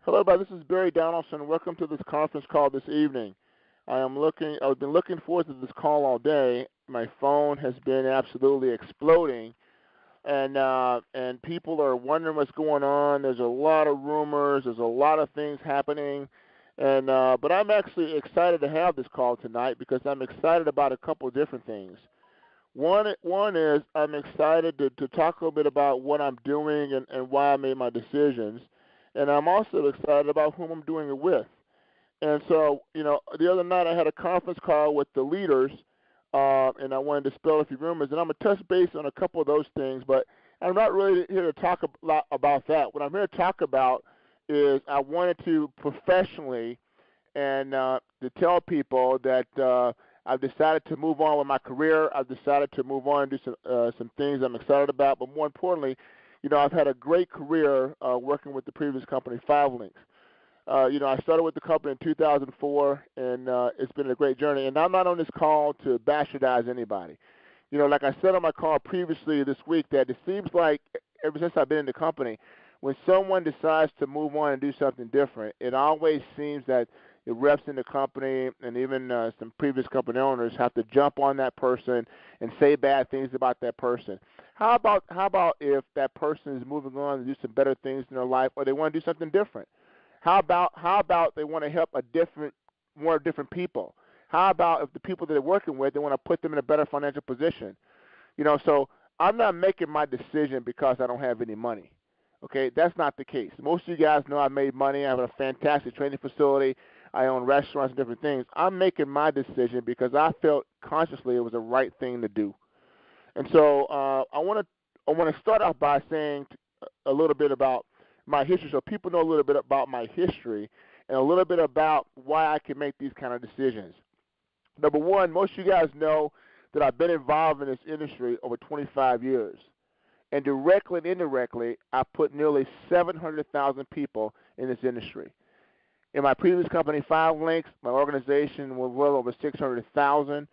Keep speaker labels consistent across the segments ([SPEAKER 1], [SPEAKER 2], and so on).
[SPEAKER 1] Hello, everybody. This is Barry Donaldson. Welcome to this conference call this evening. I've been looking forward to this call all day. My phone has been absolutely exploding, and people are wondering what's going on. There's a lot of rumors. There's a lot of things happening, but I'm actually excited to have this call tonight because I'm excited about a couple of different things. One is I'm excited to talk a little bit about what I'm doing and why I made my decisions. And I'm also excited about whom I'm doing it with. And so, the other night I had a conference call with the leaders, and I wanted to dispel a few rumors. And I'm going to touch base on a couple of those things, but I'm not really here to talk a lot about that. What I'm here to talk about is I wanted to professionally and to tell people that I've decided to move on with my career. I've decided to move on and do some things I'm excited about. But more importantly, I've had a great career working with the previous company, 5linxs. I started with the company in 2004, and it's been a great journey. And I'm not on this call to bastardize anybody. Like I said on my call previously this week, that it seems like ever since I've been in the company, when someone decides to move on and do something different, it always seems that the reps in the company and even some previous company owners have to jump on that person and say bad things about that person. How about if that person is moving on to do some better things in their life, or they want to do something different? How about they want to help more different people? How about if the people that they're working with, they want to put them in a better financial position? So I'm not making my decision because I don't have any money. Okay, that's not the case. Most of you guys know I made money. I have a fantastic training facility. I own restaurants and different things. I'm making my decision because I felt consciously it was the right thing to do. And so I want to start off by saying a little bit about my history, so people know a little bit about my history and a little bit about why I can make these kind of decisions. Number one, most of you guys know that I've been involved in this industry over 25 years. And directly and indirectly, I put nearly 700,000 people in this industry. In my previous company, 5linxs, my organization was well over 600,000.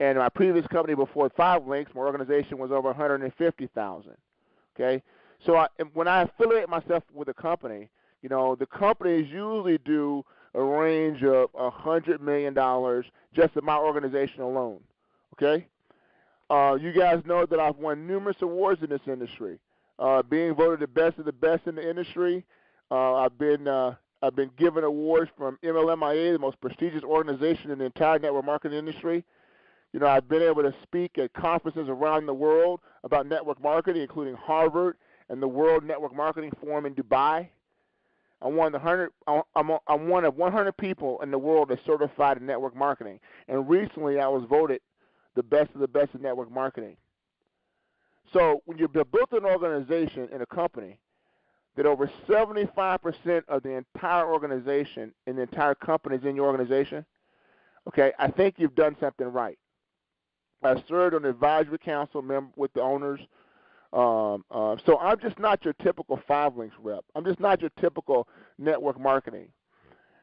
[SPEAKER 1] And in my previous company before 5linxs, my organization was over 150,000. Okay? So when I affiliate myself with a company, the companies usually do a range of $100 million just in my organization alone. Okay? You guys know that I've won numerous awards in this industry. Being voted the best of the best in the industry. I've been given awards from MLMIA, the most prestigious organization in the entire network marketing industry. I've been able to speak at conferences around the world about network marketing, including Harvard and the World Network Marketing Forum in Dubai. I'm one of 100 people in the world that's certified in network marketing. And recently I was voted the best of the best in network marketing. So when you've built an organization in a company that over 75% of the entire organization and the entire company is in your organization, okay, I think you've done something right. I served on the advisory council member with the owners. So I'm just not your typical 5linxs rep. I'm just not your typical network marketing.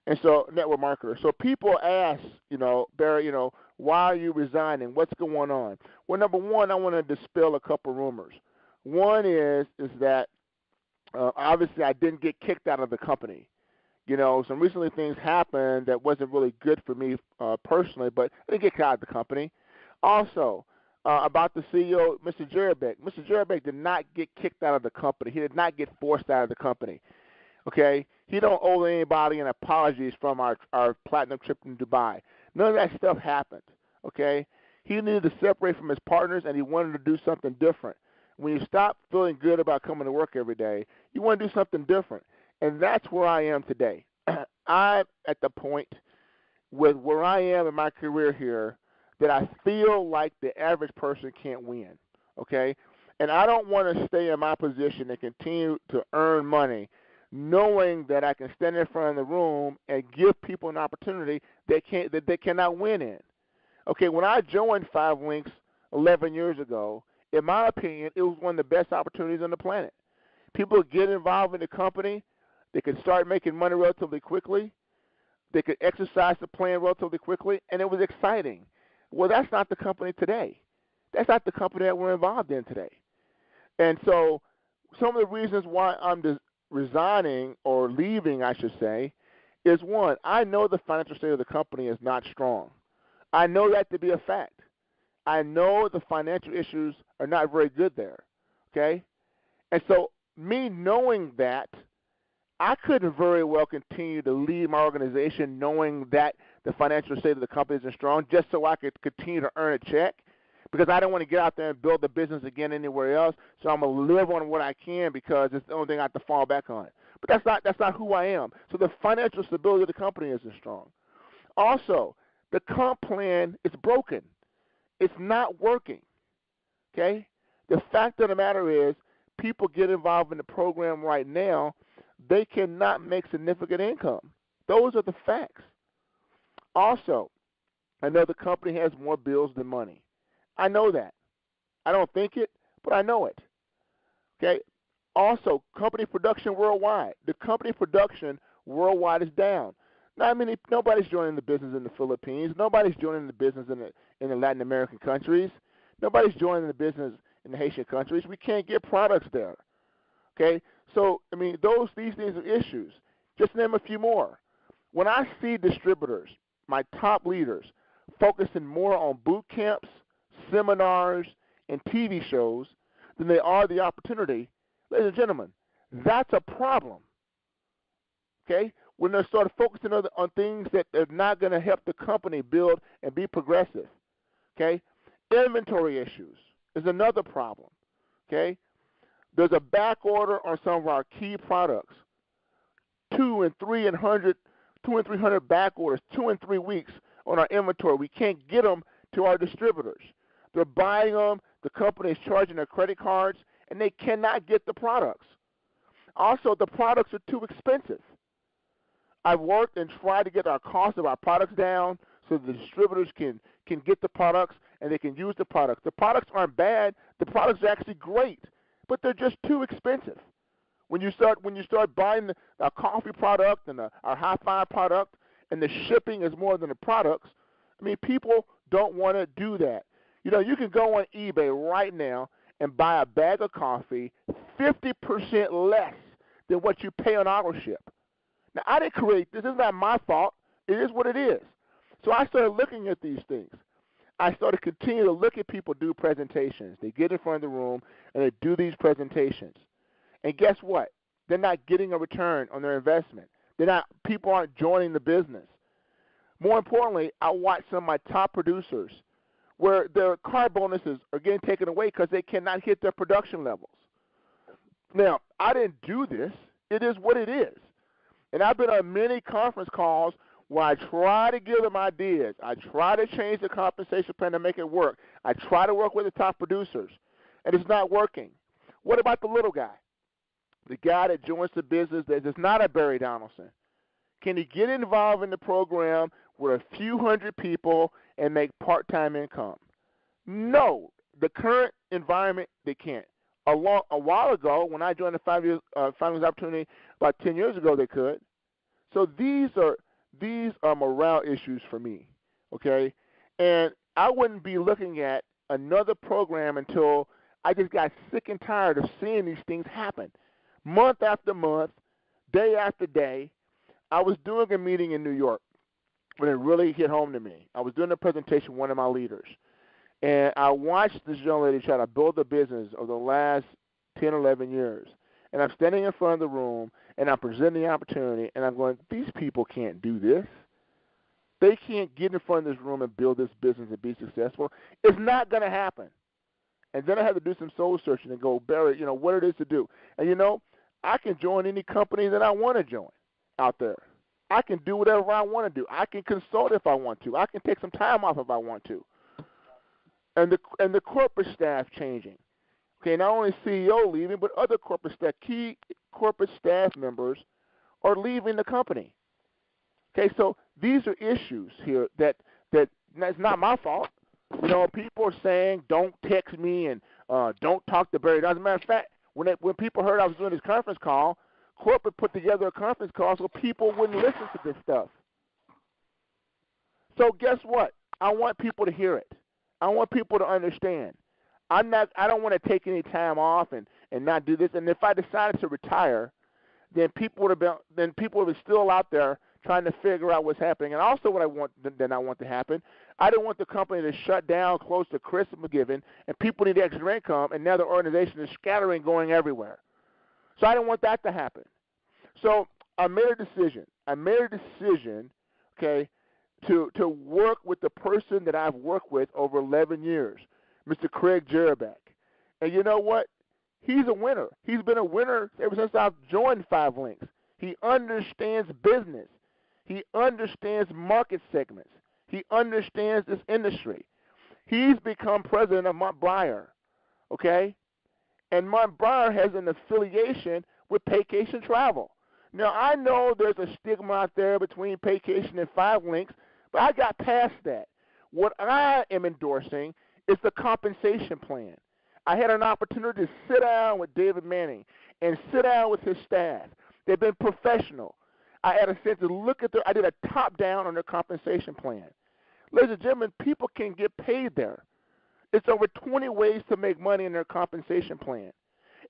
[SPEAKER 1] And so network marketer. So people ask, Barry, why are you resigning? What's going on? Well, number one, I want to dispel a couple rumors. One is that obviously I didn't get kicked out of the company. Some recently things happened that wasn't really good for me personally, but I didn't get kicked out of the company. Also, about the CEO, Mr. Jerabek. Mr. Jerabek did not get kicked out of the company. He did not get forced out of the company. Okay? He don't owe anybody an apologies from our platinum trip in Dubai. None of that stuff happened. Okay? He needed to separate from his partners, and he wanted to do something different. When you stop feeling good about coming to work every day, you want to do something different. And that's where I am today. I'm at the point with where I am in my career here that I feel like the average person can't win, okay? And I don't want to stay in my position and continue to earn money knowing that I can stand in front of the room and give people an opportunity that they cannot win in. Okay, when I joined 5linxs 11 years ago, in my opinion, it was one of the best opportunities on the planet. People get involved in the company. They could start making money relatively quickly. They could exercise the plan relatively quickly, and it was exciting. Well, that's not the company today. That's not the company that we're involved in today. And so some of the reasons why I'm resigning or leaving, I should say, is one, I know the financial state of the company is not strong. I know that to be a fact. I know the financial issues are not very good there, okay? And so me knowing that, I couldn't very well continue to lead my organization knowing that the financial state of the company isn't strong just so I could continue to earn a check, because I don't want to get out there and build the business again anywhere else. So I'm going to live on what I can because it's the only thing I have to fall back on. But that's not who I am. So the financial stability of the company isn't strong. Also, the comp plan is broken. It's not working, okay? The fact of the matter is people get involved in the program right now, they cannot make significant income. Those are the facts. Also, I know the company has more bills than money. I know that. I don't think it, but I know it, okay? Also, company production worldwide. The company production worldwide is down. Now, nobody's joining the business in the Philippines. Nobody's joining the business in the Latin American countries. Nobody's joining the business in the Haitian countries. We can't get products there. Okay? So, these things are issues. Just name a few more. When I see distributors, my top leaders, focusing more on boot camps, seminars, and TV shows than they are the opportunity, ladies and gentlemen, that's a problem. Okay? When they start focusing on things that are not going to help the company build and be progressive. Okay? Inventory issues is another problem. Okay? There's a back order on some of our key products. 2 and 300 back orders, 2 and 3 weeks on our inventory. We can't get them to our distributors. They're buying them. The company is charging their credit cards, and they cannot get the products. Also, the products are too expensive. I've worked and tried to get our cost of our products down so the distributors can get the products and they can use the products. The products aren't bad. The products are actually great, but they're just too expensive. When you start buying our coffee product and our high five product, and the shipping is more than the products, people don't want to do that. You can go on eBay right now and buy a bag of coffee 50% less than what you pay on auto ship. Now, I didn't create this. It's not my fault. It is what it is. So I started looking at these things. I started continuing to look at people do presentations. They get in front of the room, and they do these presentations. And guess what? They're not getting a return on their investment. People aren't joining the business. More importantly, I watch some of my top producers where their car bonuses are getting taken away because they cannot hit their production levels. Now, I didn't do this. It is what it is. And I've been on many conference calls where I try to give them ideas. I try to change the compensation plan to make it work. I try to work with the top producers, and it's not working. What about the little guy? The guy that joins the business that is not a Barry Donaldson. Can he get involved in the program with a few hundred people and make part-time income? No. The current environment, they can't. A while ago, when I joined the 5 Years Opportunity about 10 years ago, they could. So these are morale issues for me, okay? And I wouldn't be looking at another program until I just got sick and tired of seeing these things happen. Month after month, day after day. I was doing a meeting in New York when it really hit home to me. I was doing a presentation with one of my leaders. And I watched this young lady try to build a business over the last 10, 11 years. And I'm standing in front of the room, and I'm presenting the opportunity, and I'm going, these people can't do this. They can't get in front of this room and build this business and be successful. It's not going to happen. And then I had to do some soul searching and go, Barry, what it is to do. And, I can join any company that I want to join out there. I can do whatever I want to do. I can consult if I want to. I can take some time off if I want to. And the corporate staff changing. Okay, not only CEO leaving, but other corporate staff, key corporate staff members are leaving the company. Okay, so these are issues here that it's not my fault. People are saying don't text me and don't talk to Barry. As a matter of fact, when people heard I was doing this conference call, corporate put together a conference call so people wouldn't listen to this stuff. So guess what? I want people to hear it. I want people to understand. I don't want to take any time off and not do this. And if I decided to retire, then people would be still out there trying to figure out what's happening. And also what I want to happen, I don't want the company to shut down close to Christmas giving and people need extra income and now the organization is scattering, going everywhere. So I don't want that to happen. So I made a decision, okay, to work with the person that I've worked with over 11 years, Mr. Craig Jerabek. And you know what? He's a winner. He's been a winner ever since I've joined 5 Links. He understands business. He understands market segments. He understands this industry. He's become president of Montbriar, okay? And Montbriar has an affiliation with Paycation Travel. Now, I know there's a stigma out there between Paycation and 5 Links, but I got past that. What I am endorsing is the compensation plan. I had an opportunity to sit down with David Manning and sit down with his staff. They've been professional. I had a sense to look at I did a top-down on their compensation plan. Ladies and gentlemen, people can get paid there. It's over 20 ways to make money in their compensation plan.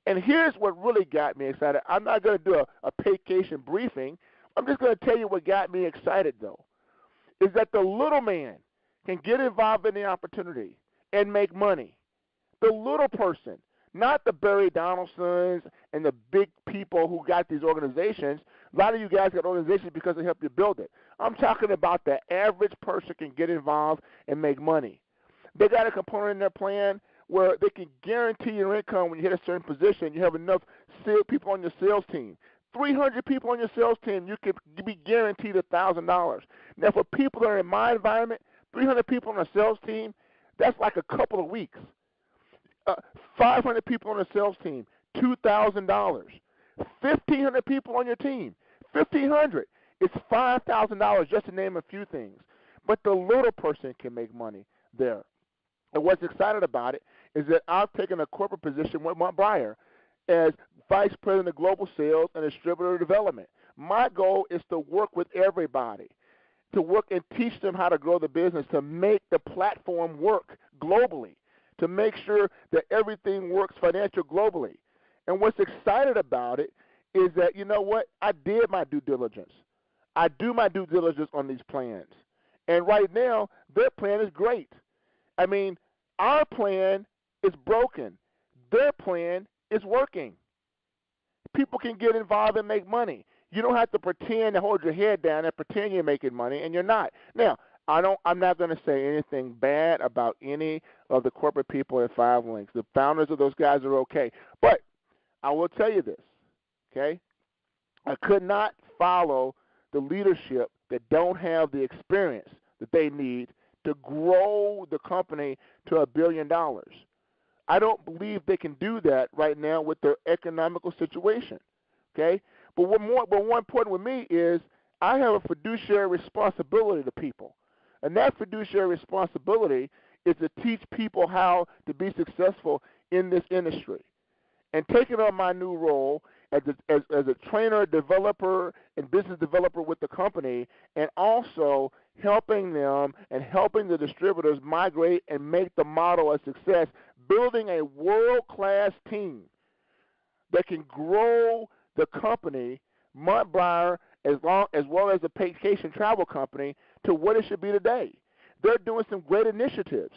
[SPEAKER 1] And here's what really got me excited. I'm not going to do a Paycation briefing. I'm just going to tell you what got me excited, though, is that the little man can get involved in the opportunity and make money. The little person, not the Barry Donaldsons and the big people who got these organizations. A lot of you guys got organizations because they helped you build it. I'm talking about the average person can get involved and make money. They got a component in their plan where they can guarantee your income when you hit a certain position. You have enough people on your sales team. 300 people on your sales team, you can be guaranteed $1,000. Now, for people that are in my environment, 300 people on a sales team, that's like a couple of weeks. 500 people on a sales team, $2,000. 1,500 people on your team, 1,500. It's $5,000 just to name a few things. But the little person can make money there. And what's excited about it is that I've taken a corporate position with Montbriar as Vice President of Global Sales and Distributor Development. My goal is to work with everybody, to work and teach them how to grow the business, to make the platform work globally, to make sure that everything works financial globally. And what's excited about it is that, you know what, I did my due diligence. I do my due diligence on these plans. And right now, their plan is great. I mean, our plan is broken. Their plan is working. People can get involved and make money. You don't have to pretend to hold your head down and pretend you're making money, and you're not. Now, I'm not going to say anything bad about any of the corporate people at 5 Links. The founders of those guys are okay. But I will tell you this, okay? I could not follow the leadership that don't have the experience that they need to grow the company to $1 billion. I don't believe they can do that right now with their economical situation, okay? But what more important with me is I have a fiduciary responsibility to people. And that fiduciary responsibility is to teach people how to be successful in this industry. And taking on my new role as a trainer, developer, and business developer with the company, and also helping them and helping the distributors migrate and make the model a success, building a world-class team that can grow the company, Montbriar, as well as the Paycation Travel Company, to what it should be today. They're doing some great initiatives.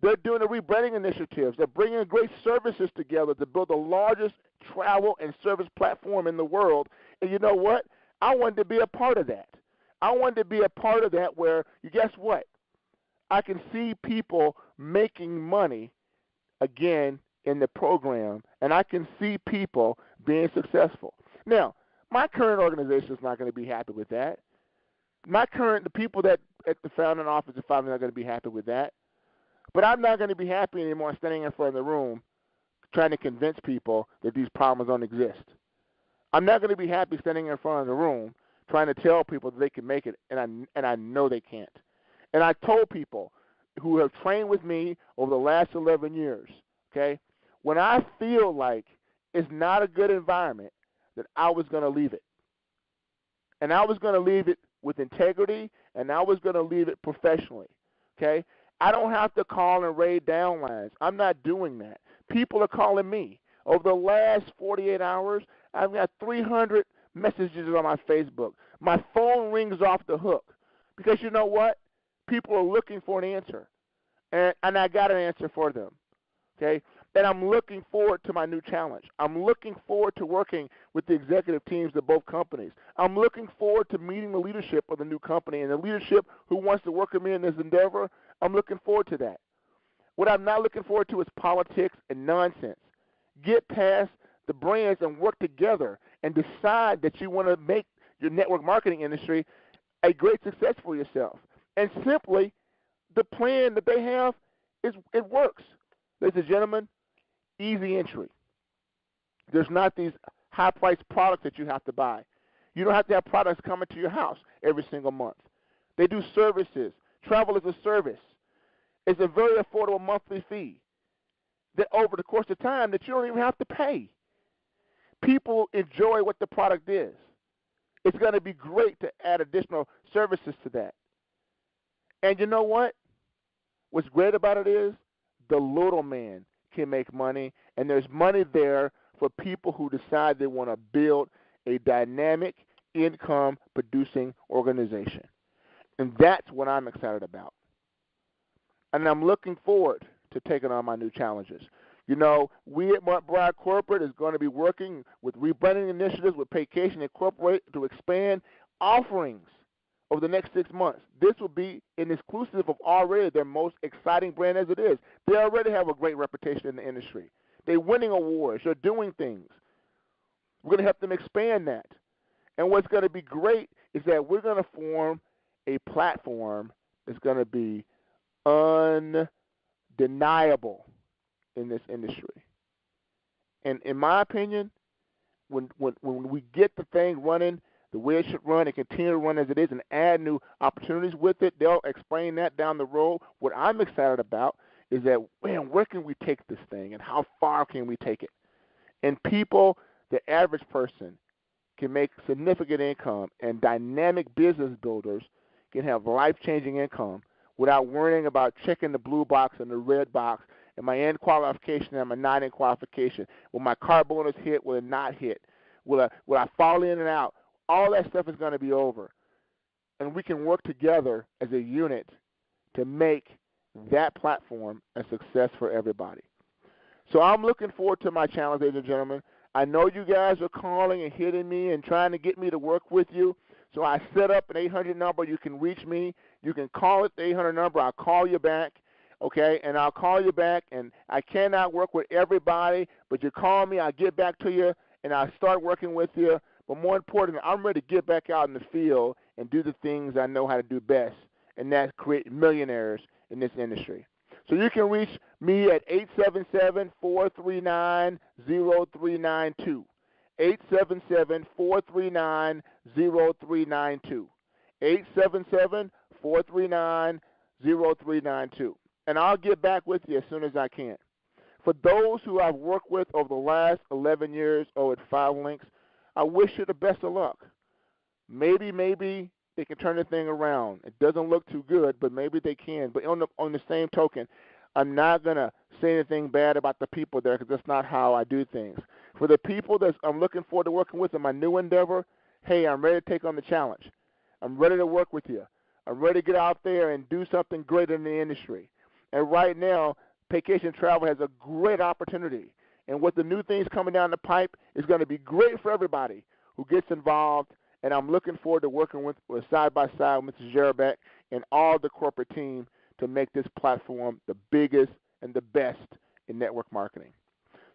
[SPEAKER 1] They're doing the rebranding initiatives. They're bringing great services together to build the largest travel and service platform in the world. And you know what? I wanted to be a part of that. I wanted to be a part of that where, guess what? I can see people making money again in the program, and I can see people being successful. Now, my current organization is not going to be happy with that. The people that at the founding office of 5 are not going to be happy with that. But I'm not going to be happy anymore standing in front of the room trying to convince people that these problems don't exist. I'm not going to be happy standing in front of the room trying to tell people that they can make it, and I know they can't. And I told people who have trained with me over the last 11 years, okay, when I feel like it's not a good environment, that I was going to leave it. And I was going to leave it with integrity, and I was going to leave it professionally, okay? I don't have to call and raid downlines. I'm not doing that. People are calling me. Over the last 48 hours, I've got 300 messages on my Facebook. My phone rings off the hook because you know what? People are looking for an answer, and I got an answer for them. Okay, and I'm looking forward to my new challenge. I'm looking forward to working with the executive teams of both companies. I'm looking forward to meeting the leadership of the new company and the leadership who wants to work with me in this endeavor. I'm looking forward to that. What I'm not looking forward to is politics and nonsense. Get past the brands and work together and decide that you want to make your network marketing industry a great success for yourself. And simply, the plan that they have, it works. Ladies and gentlemen, easy entry. There's not these high-priced products that you have to buy. You don't have to have products coming to your house every single month. They do services. Travel is a service. It's a very affordable monthly fee that over the course of time that you don't even have to pay. People enjoy what the product is. It's going to be great to add additional services to that. And you know what? What's great about it is the little man can make money, and there's money there for people who decide they want to build a dynamic income-producing organization. And that's what I'm excited about. And I'm looking forward to taking on my new challenges. You know, we at McBride Corporate is going to be working with rebranding initiatives with Paycation Incorporated to expand offerings over the next 6 months. This will be an exclusive of already their most exciting brand as it is. They already have a great reputation in the industry. They're winning awards. They're doing things. We're going to help them expand that. And what's going to be great is that we're going to form a platform that's going to be undeniable in this industry. And in my opinion, when we get the thing running the way it should run and continue to run as it is and add new opportunities with it, they'll explain that down the road. What I'm excited about is that, man, where can we take this thing and how far can we take it? And people, the average person, can make significant income, and dynamic business builders can have life-changing income without worrying about checking the blue box and the red box. Am I in qualification? Am I not in qualification? Will my car bonus hit? Will it not hit? Will I fall in and out? All that stuff is going to be over. And we can work together as a unit to make that platform a success for everybody. So I'm looking forward to my challenge, ladies and gentlemen. I know you guys are calling and hitting me and trying to get me to work with you. So I set up an 800 number. You can reach me. You can call it the 800 number. I'll call you back, okay? And I'll call you back. And I cannot work with everybody, but you call me, I'll get back to you, and I'll start working with you. But more importantly, I'm ready to get back out in the field and do the things I know how to do best, and that's create millionaires in this industry. So you can reach me at 877-439-0392. 877-439-0392. 877-439-0392. And I'll get back with you as soon as I can. For those who I've worked with over the last 11 years at 5 Links, I wish you the best of luck. Maybe they can turn the thing around. It doesn't look too good, but maybe they can. But on the same token, I'm not going to say anything bad about the people there because that's not how I do things. For the people that I'm looking forward to working with in my new endeavor, hey, I'm ready to take on the challenge. I'm ready to work with you. I'm ready to get out there and do something great in the industry. And right now, Vacation Travel has a great opportunity. And with the new things coming down the pipe, it's going to be great for everybody who gets involved. And I'm looking forward to working with side by side with Mrs. Jerbeck and all the corporate team to make this platform the biggest and the best in network marketing.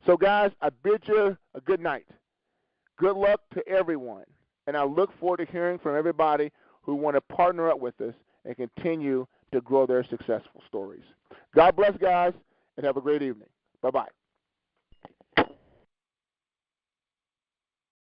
[SPEAKER 1] So, guys, I bid you a good night. Good luck to everyone. And I look forward to hearing from everybody who want to partner up with us and continue to grow their successful stories. God bless, guys, and have a great evening. Bye-bye.